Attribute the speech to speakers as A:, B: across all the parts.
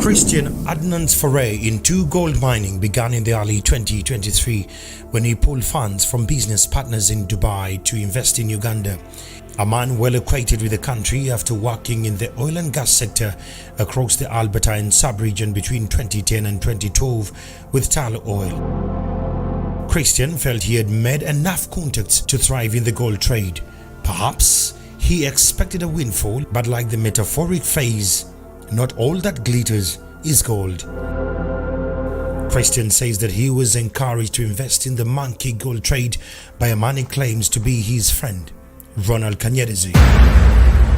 A: Christian Adnan's foray into gold mining began in the early 2023 when he pulled funds from business partners in Dubai to invest in Uganda. A man well acquainted with the country after working in the oil and gas sector across the Albertine sub-region between 2010 and 2012 with Tal Oil. Christian felt he had made enough contacts to thrive in the gold trade. Perhaps he expected a windfall, but like the metaphoric phrase, not all that glitters is gold. Christian says that he was encouraged to invest in the monkey gold trade by a man he claims to be his friend, Arndt.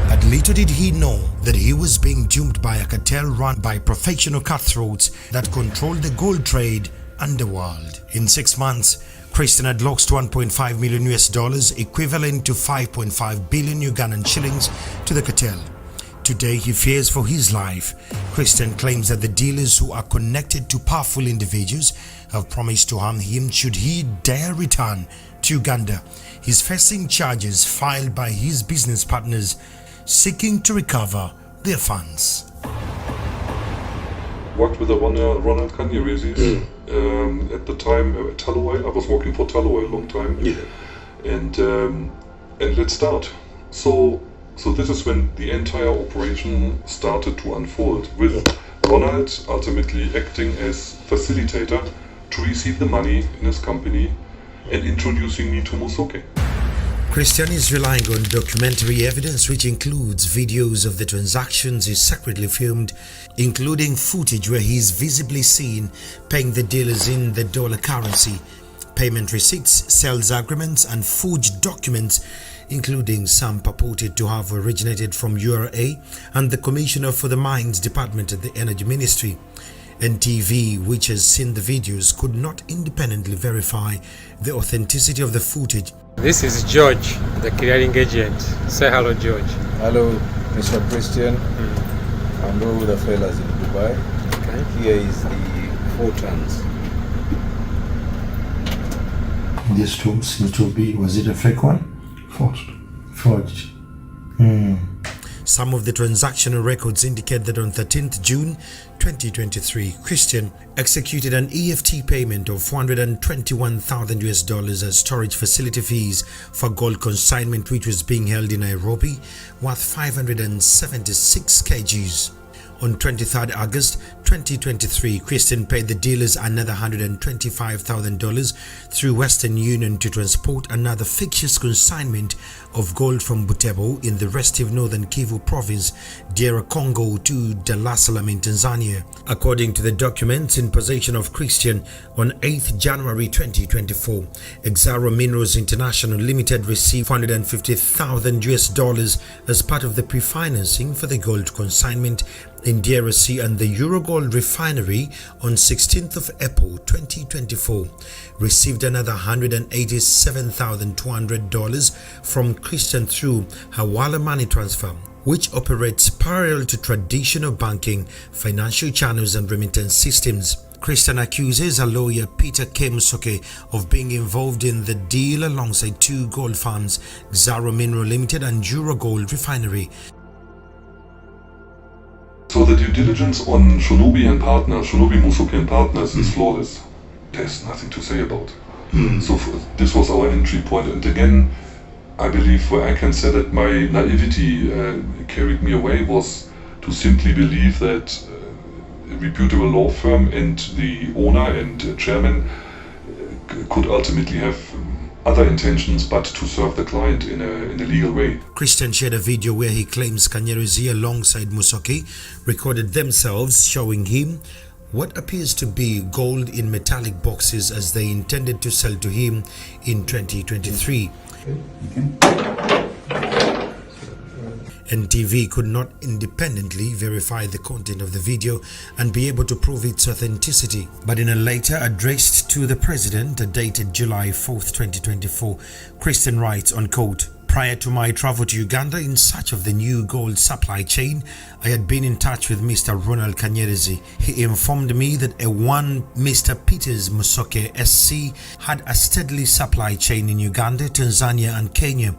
A: But little did he know that he was being duped by a cartel run by professional cutthroats that controlled the gold trade underworld. In 6 months, Christian had lost $1.5 million equivalent to 5.5 billion Ugandan shillings to the cartel. Today he fears for his life. Christian claims that the dealers who are connected to powerful individuals have promised to harm him should he dare return to Uganda. He's facing charges filed by his business partners seeking to recover their funds.
B: Worked with Ronald at the time Tal Oil. I was working for Tal Oil a long time.
C: Yeah.
B: And let's start. So this is when the entire operation started to unfold, with Ronald ultimately acting as facilitator to receive the money in his company and introducing me to Musoke.
A: Christian is relying on documentary evidence which includes videos of the transactions he secretly filmed, including footage where he is visibly seen paying the dealers in the dollar currency, payment receipts, sales agreements and forged documents, including some purported to have originated from URA and the Commissioner for the Mines Department at the Energy Ministry. NTV, which has seen the videos, could not independently verify the authenticity of the footage.
D: This is George, the clearing agent. Say hello, George.
C: Hello, Mr. Christian. I'm with the fellas in Dubai.
D: Okay.
C: Here is the 4 tons.
E: This tube seems to be, was it a fake one? Forged.
A: Some of the transactional records indicate that on 13th June 2023, Christian executed an EFT payment of $421,000 as storage facility fees for gold consignment which was being held in Nairobi, worth 576 kgs. On 23rd August 2023, Christian paid the dealers another $125,000 through Western Union to transport another fictitious consignment of gold from Butembo in the restive northern Kivu province, DR Congo, to Dar es Salaam in Tanzania. According to the documents in possession of Christian, on 8th January 2024, Exaro Minerals International Limited received $450,000 as part of the pre-financing for the gold consignment in DRC and the Eurogold refinery. On 16th of April 2024, received another $187,200 from Christian through Hawala Money Transfer, which operates parallel to traditional banking, financial channels and remittance systems. Christian accuses a lawyer, Peter K. Musoke, of being involved in the deal alongside 2 gold farms, Exaro Mineral Limited and Eurogold Refinery.
B: So the due diligence on Shinobi Musoke and Partners is flawless. There's nothing to say about. So this was our entry point, and again, I believe where I can say that my naivety carried me away was to simply believe that a reputable law firm and the owner and chairman could ultimately have other intentions but to serve the client in a legal way.
A: Christian shared a video where he claims Kanyerezi alongside Musoke recorded themselves showing him what appears to be gold in metallic boxes as they intended to sell to him in 2023. NTV could not independently verify the content of the video and be able to prove its authenticity, but in a letter addressed to the president dated July 4th, 2024, Christian writes, unquote, "Prior to my travel to Uganda in search of the new gold supply chain, I had been in touch with Mr. Ronald Kanyerezi. He informed me that a one Mr. Peters Musoke SC had a steadily supply chain in Uganda, Tanzania and Kenya.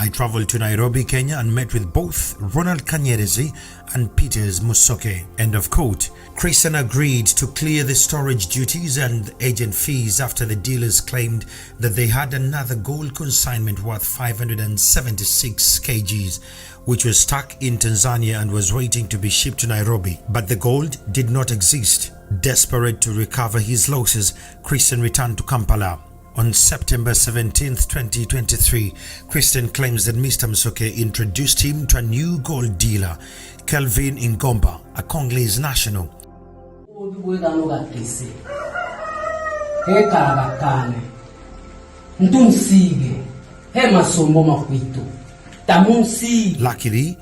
A: I traveled to Nairobi, Kenya and met with both Ronald Kanyerezi and Peters Musoke. End of quote. Christian agreed to clear the storage duties and agent fees after the dealers claimed that they had another gold consignment worth 576 kgs, which was stuck in Tanzania and was waiting to be shipped to Nairobi. But the gold did not exist. Desperate to recover his losses, Christian returned to Kampala. On September 17, 2023, Christian claims that Mr. Musoke introduced him to a new gold dealer, Kelvin Ingomba, a Congolese national. Luckily,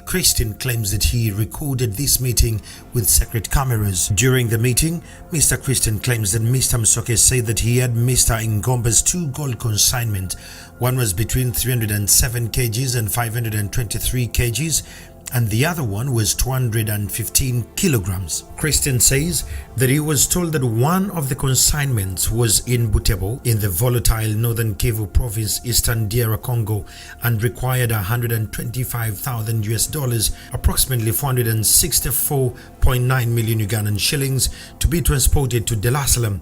A: Christian, claims that he recorded this meeting with secret cameras. During the meeting, Mr. Christian claims that Mr. Musoke said that he had Mr. Ingomba's two gold consignment. One was between 307 kgs and 523 kgs, and the other one was 215 kilograms. Christian says that he was told that one of the consignments was in Butembo in the volatile northern Kivu province, eastern DR Congo, and required $125,000, approximately 464.9 million Ugandan shillings, to be transported to Dar es Salaam.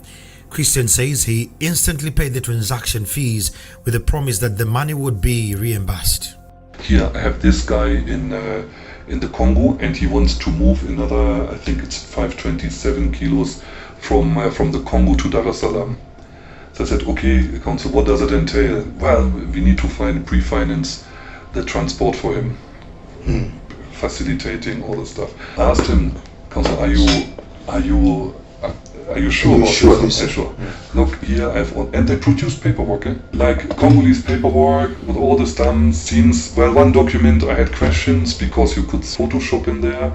A: Christian says he instantly paid the transaction fees with the promise that the money would be reimbursed.
B: Here I have this guy in the Congo, and he wants to move another, I think it's 527 kilos from the Congo to Dar es Salaam. So I said, okay, counsel, what does it entail? Well, we need to pre-finance the transport for him, facilitating all the stuff. I asked him, counsel, are you sure about this? I'm sure. Look, here I have all, and they produced paperwork, like Congolese paperwork with all the scenes. Well, one document I had questions because you could Photoshop in there.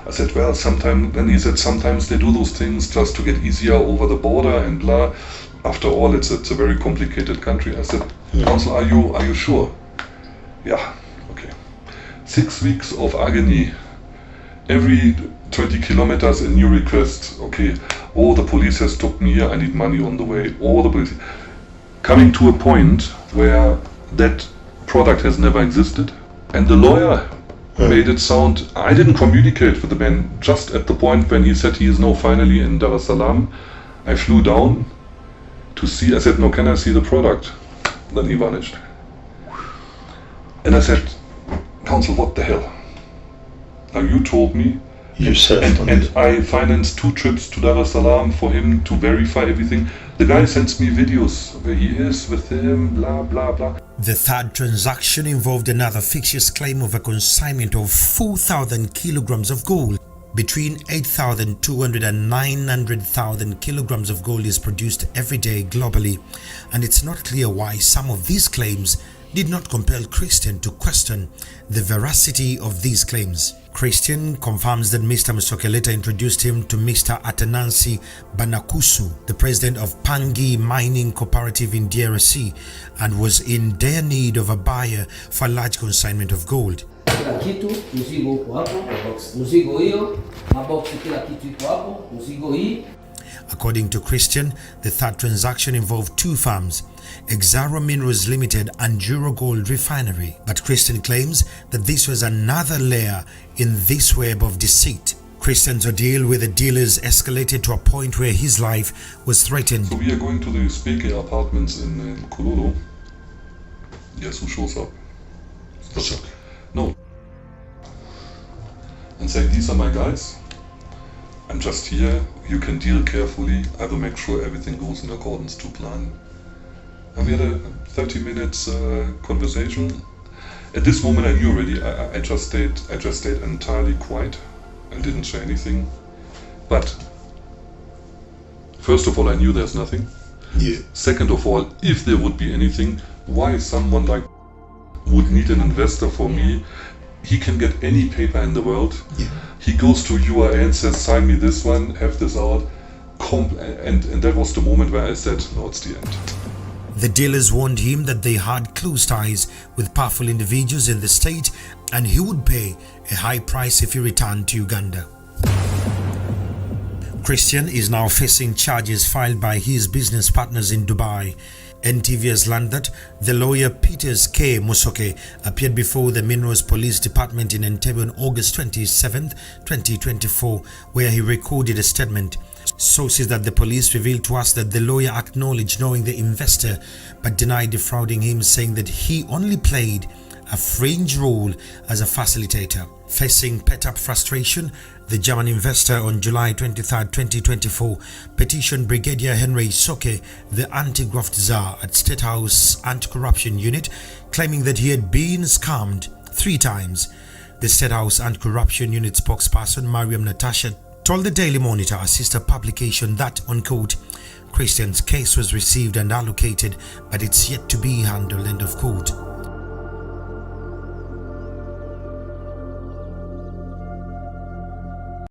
B: I said, well, then he said, sometimes they do those things just to get easier over the border and blah. After all, it's a very complicated country. I said, counsel, are you sure? Yeah, okay. 6 weeks of agony. Every 20 kilometers a new request. Okay, oh, the police has took me here, I need money on the way. Oh, the police. Coming to a point where that product has never existed, and the lawyer made it sound, I didn't communicate with the man. Just at the point when he said he is now finally in Dar es Salaam, I flew down to see. I said, no, can I see the product? Then he vanished. And I said, counsel, what the hell? Now you told me, and I financed 2 trips to Dar es Salaam for him to verify everything. The guy sends me videos where he is with him, blah, blah, blah.
A: The third transaction involved another fictitious claim of a consignment of 4,000 kilograms of gold. Between 8,200 and 900,000 kilograms of gold is produced every day globally, and it's not clear why some of these claims did not compel Christian to question the veracity of these claims. Christian confirms that Mr. Musoke later introduced him to Mr. Atanasi Banakusu, the president of Pangi Mining Cooperative in DRC, and was in dire need of a buyer for a large consignment of gold. According to Christian, the third transaction involved 2 firms, Exaro Minerals Limited and Juro Gold Refinery. But Christian claims that this was another layer in this web of deceit. Christian's ordeal with the dealers escalated to a point where his life was threatened.
B: So we are going to the speaking apartments in Kololo. Guess who shows up? No. And say, these are my guys. I'm just here, you can deal carefully, I will make sure everything goes in accordance to plan. And we had a 30 minutes conversation. At this moment I knew already, I just stayed entirely quiet and didn't say anything. But first of all, I knew there's nothing.
E: Yeah.
B: Second of all, if there would be anything, why someone like would need an investor for me? He can get any paper in the world.
E: Yeah.
B: He goes to URA and says, sign me this one, have this out. And that was the moment where I said, no, it's the end.
A: The dealers warned him that they had close ties with powerful individuals in the state and he would pay a high price if he returned to Uganda. Christian is now facing charges filed by his business partners in Dubai. NTV has learned that the lawyer Peters K. Musoke appeared before the Minerals Police Department in Entebbe on August 27, 2024, where he recorded a statement. Sources at the police revealed to us that the lawyer acknowledged knowing the investor but denied defrauding him, saying that he only played a fringe role as a facilitator. Facing pent-up frustration, the German investor on July 23, 2024 petitioned Brigadier Henry Soke, the anti-graft czar at State House Anti-Corruption Unit, claiming that he had been scammed 3 times. The State House Anti-Corruption Unit spokesperson Mariam Natasha told the Daily Monitor, a sister publication, that, unquote, Christian's case was received and allocated, but it's yet to be handled, end of quote.